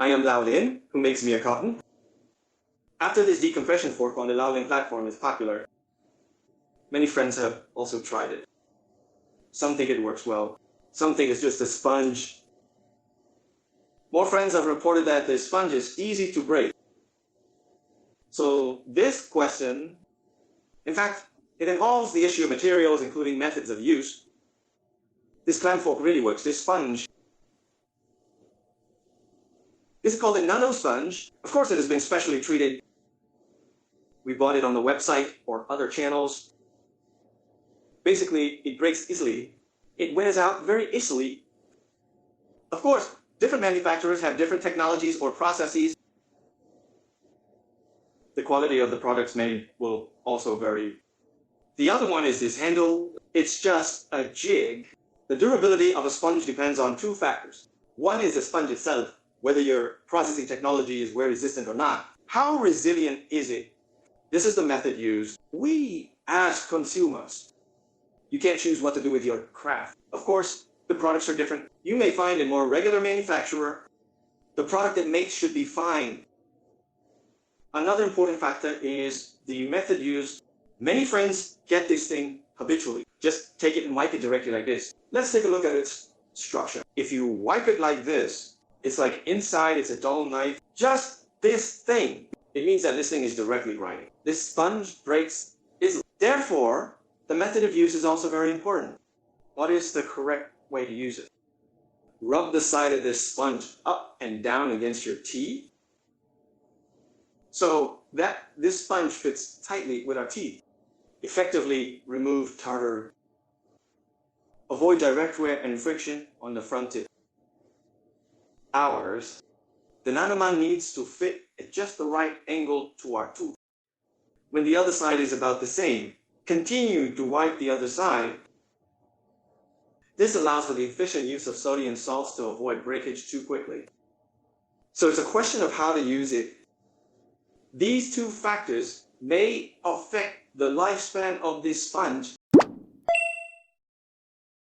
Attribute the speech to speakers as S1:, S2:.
S1: I am Laolin, who makes Mere Cotton. After this decompression fork on the Laolin platform is popular, many friends have also tried it. Some think it works well. Some think it's just a sponge. More friends have reported that the sponge is easy to break. So this question, in fact, it involves the issue of materials, including methods of use. This clam fork really works. This sponge, this is called a nano sponge. Of course, it has been specially treated. We bought it on the website or other channels. Basically, it breaks easily. It wears out very easily. Of course, different manufacturers have different technologies or processes. The quality of the products made will also vary. The other one is this handle. It's just a jig. The durability of a sponge depends on two factors. One is the sponge itself, whether your processing technology is wear resistant or not. How resilient is it? This is the method used. We, as consumers, you can't choose what to do with your craft. Of course, the products are different. You may find a more regular manufacturer, the product it makes should be fine. Another important factor is the method used. Many friends get this thing habitually. Just take it and wipe it directly like this. Let's take a look at its structure. If you wipe it like this, it's like inside it's a dull knife. Just this thing. It means that this thing is directly writing. This sponge breaks easily. Therefore, the method of use is also very important. What is the correct way to use it? Rub the side of this sponge up and down against your teeth so that this sponge fits tightly with our teeth. Effectively remove tartar. Avoid direct wear and friction on the front tip. Ours, the nanoman needs to fit at just the right angle to our tooth. When the other side is about the same, continue to wipe the other side. This allows for the efficient use of sodium salts to avoid breakage too quickly. So it's a question of how to use it. These two factors may affect the lifespan of this sponge